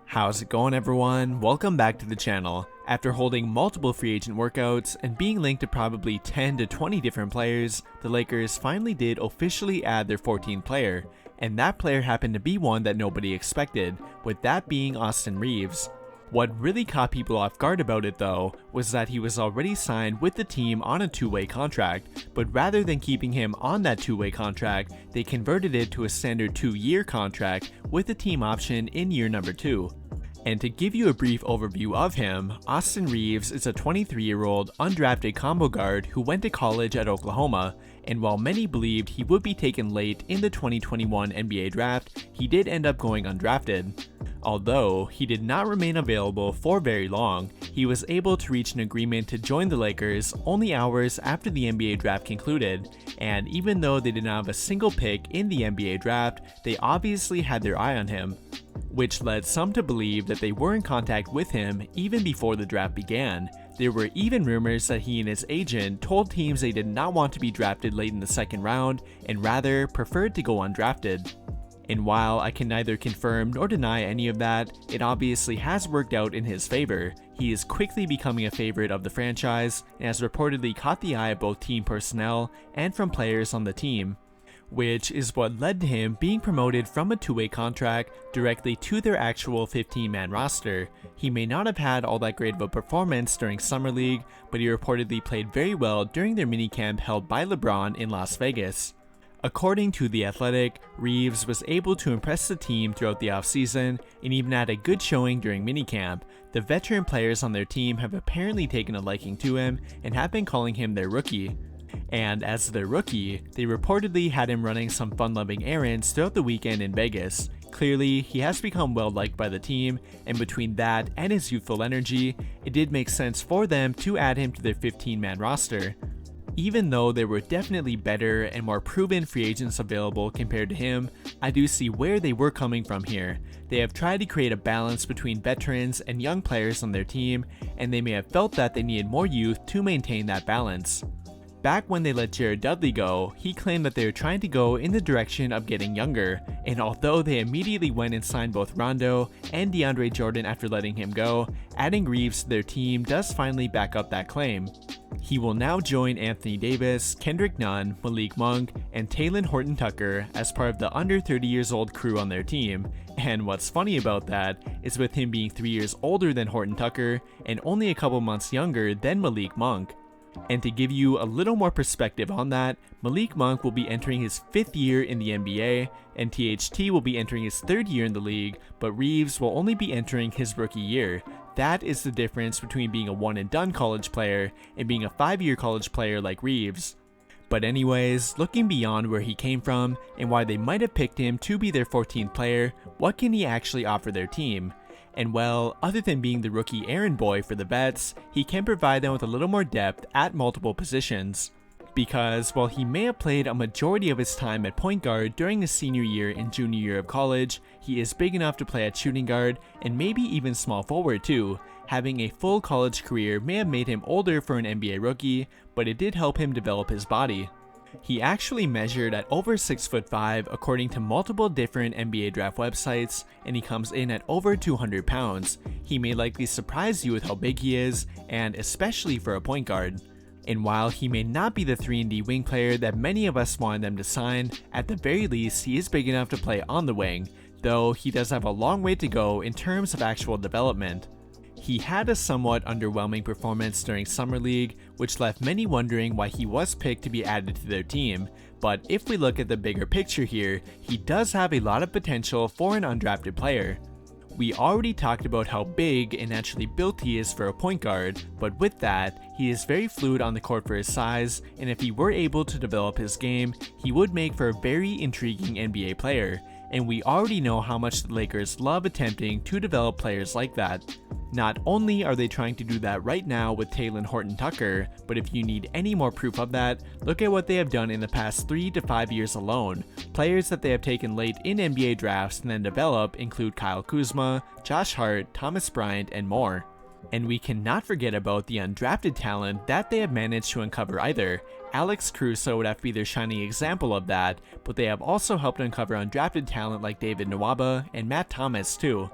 How's it going, everyone? Welcome back to the channel. After holding multiple free agent workouts and being linked to probably 10 to 20 different players, the Lakers finally did officially add their 14th player, and that player happened to be one that nobody expected, with that being Austin Reaves. What really caught people off guard about it though, was that he was already signed with the team on a two-way contract, but rather than keeping him on that two-way contract, they converted it to a standard 2-year contract with a team option in year number 2. And to give you a brief overview of him, Austin Reaves is a 23-year-old undrafted combo guard who went to college at Oklahoma, and while many believed he would be taken late in the 2021 NBA draft, he did end up going undrafted. Although he did not remain available for very long, he was able to reach an agreement to join the Lakers only hours after the NBA draft concluded, and even though they did not have a single pick in the NBA draft, they obviously had their eye on him, which led some to believe that they were in contact with him even before the draft began. There were even rumors that he and his agent told teams they did not want to be drafted late in the second round and rather preferred to go undrafted. And while I can neither confirm nor deny any of that, it obviously has worked out in his favor. He is quickly becoming a favorite of the franchise and has reportedly caught the eye of both team personnel and from players on the team, which is what led to him being promoted from a two-way contract directly to their actual 15-man roster. He may not have had all that great of a performance during Summer League, but he reportedly played very well during their minicamp held by LeBron in Las Vegas. According to The Athletic, Reaves was able to impress the team throughout the offseason and even had a good showing during minicamp. The veteran players on their team have apparently taken a liking to him and have been calling him their rookie. And as their rookie, they reportedly had him running some fun-loving errands throughout the weekend in Vegas. Clearly, he has become well liked by the team, and between that and his youthful energy, it did make sense for them to add him to their 15-man roster. Even though there were definitely better and more proven free agents available compared to him, I do see where they were coming from here. They have tried to create a balance between veterans and young players on their team, and they may have felt that they needed more youth to maintain that balance. Back when they let Jared Dudley go, he claimed that they were trying to go in the direction of getting younger, and although they immediately went and signed both Rondo and DeAndre Jordan after letting him go, adding Reaves to their team does finally back up that claim. He will now join Anthony Davis, Kendrick Nunn, Malik Monk, and Talen Horton-Tucker as part of the under 30 years old crew on their team, and what's funny about that is with him being 3 years older than Horton-Tucker and only a couple months younger than Malik Monk. And to give you a little more perspective on that, Malik Monk will be entering his 5th year in the NBA, and THT will be entering his 3rd year in the league, but Reaves will only be entering his rookie year. That is the difference between being a one-and-done college player and being a 5-year college player like Reaves. But anyways, looking beyond where he came from and why they might have picked him to be their 14th player, what can he actually offer their team? And well, other than being the rookie errand boy for the vets, he can provide them with a little more depth at multiple positions. Because while he may have played a majority of his time at point guard during his senior year and junior year of college, he is big enough to play at shooting guard and maybe even small forward too. Having a full college career may have made him older for an NBA rookie, but it did help him develop his body. He actually measured at over 6'5" according to multiple different NBA draft websites, and he comes in at over 200 pounds. He may likely surprise you with how big he is, and especially for a point guard. And while he may not be the 3-and-D wing player that many of us wanted them to sign, at the very least he is big enough to play on the wing, though he does have a long way to go in terms of actual development. He had a somewhat underwhelming performance during Summer League, which left many wondering why he was picked to be added to their team, but if we look at the bigger picture here, he does have a lot of potential for an undrafted player. We already talked about how big and naturally built he is for a point guard, but with that, he is very fluid on the court for his size, and if he were able to develop his game, he would make for a very intriguing NBA player, and we already know how much the Lakers love attempting to develop players like that. Not only are they trying to do that right now with Talen Horton-Tucker, but if you need any more proof of that, look at what they have done in the past 3 to 5 years alone. Players that they have taken late in NBA drafts and then develop include Kyle Kuzma, Josh Hart, Thomas Bryant, and more. And we cannot forget about the undrafted talent that they have managed to uncover either. Alex Caruso would have to be their shining example of that, but they have also helped uncover undrafted talent like David Nwaba and Matt Thomas too.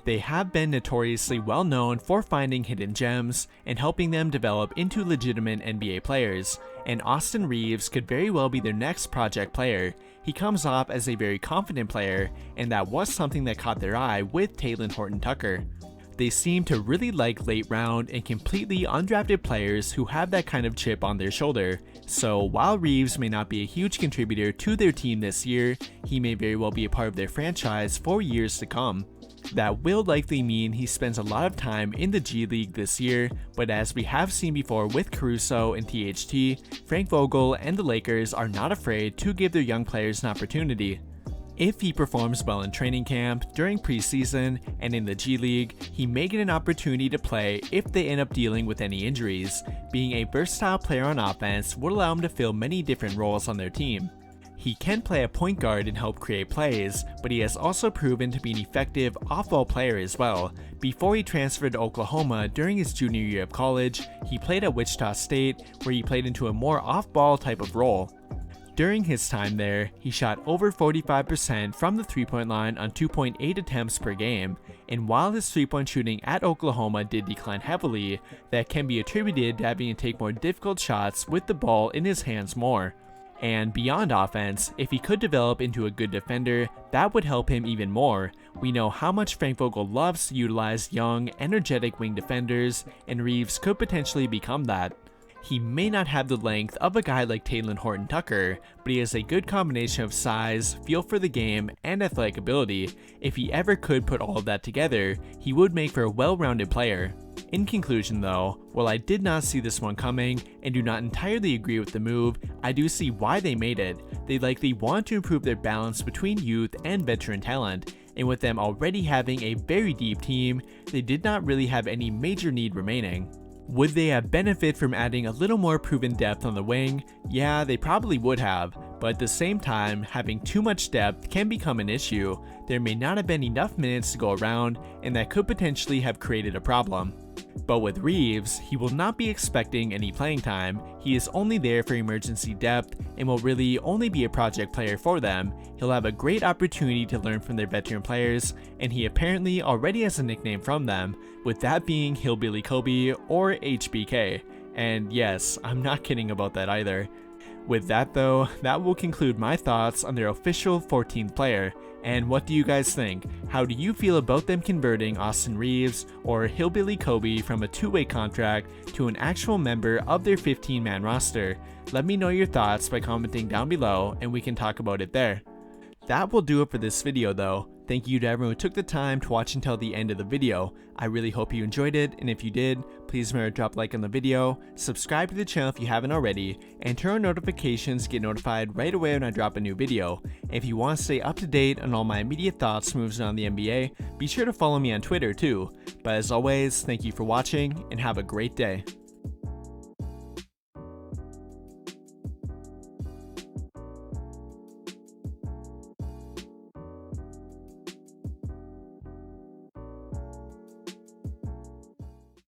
They have been notoriously well known for finding hidden gems and helping them develop into legitimate NBA players, and Austin Reaves could very well be their next project player. He comes off as a very confident player, and that was something that caught their eye with Talen Horton-Tucker. They seem to really like late round and completely undrafted players who have that kind of chip on their shoulder, so while Reaves may not be a huge contributor to their team this year, he may very well be a part of their franchise for years to come. That will likely mean he spends a lot of time in the G League this year, but as we have seen before with Caruso and THT, Frank Vogel and the Lakers are not afraid to give their young players an opportunity. If he performs well in training camp, during preseason, and in the G League, he may get an opportunity to play if they end up dealing with any injuries. Being a versatile player on offense would allow him to fill many different roles on their team. He can play a point guard and help create plays, but he has also proven to be an effective off-ball player as well. Before he transferred to Oklahoma during his junior year of college, he played at Wichita State, where he played into a more off-ball type of role. During his time there, he shot over 45% from the three-point line on 2.8 attempts per game, and while his three-point shooting at Oklahoma did decline heavily, that can be attributed to having to take more difficult shots with the ball in his hands more. And beyond offense, if he could develop into a good defender, that would help him even more. We know how much Frank Vogel loves to utilize young, energetic wing defenders, and Reaves could potentially become that. He may not have the length of a guy like Talen Horton-Tucker, but he has a good combination of size, feel for the game, and athletic ability. If he ever could put all of that together, he would make for a well-rounded player. In conclusion though, while I did not see this one coming and do not entirely agree with the move, I do see why they made it. They likely want to improve their balance between youth and veteran talent, and with them already having a very deep team, they did not really have any major need remaining. Would they have benefited from adding a little more proven depth on the wing? Yeah, they probably would have, but at the same time, having too much depth can become an issue. There may not have been enough minutes to go around, and that could potentially have created a problem. But with Reaves, he will not be expecting any playing time. He is only there for emergency depth and will really only be a project player for them. He'll have a great opportunity to learn from their veteran players, and he apparently already has a nickname from them, with that being Hillbilly Kobe or HBK. And yes, I'm not kidding about that either. With that though, that will conclude my thoughts on their official 14th player. And what do you guys think? How do you feel about them converting Austin Reaves or Hillbilly Kobe from a two-way contract to an actual member of their 15-man roster? Let me know your thoughts by commenting down below and we can talk about it there. That will do it for this video though. Thank you to everyone who took the time to watch until the end of the video. I really hope you enjoyed it, and if you did, please remember to drop a like on the video, subscribe to the channel if you haven't already, and turn on notifications to get notified right away when I drop a new video. If you want to stay up to date on all my immediate thoughts and moves around the NBA, be sure to follow me on Twitter too. But as always, thank you for watching, and have a great day.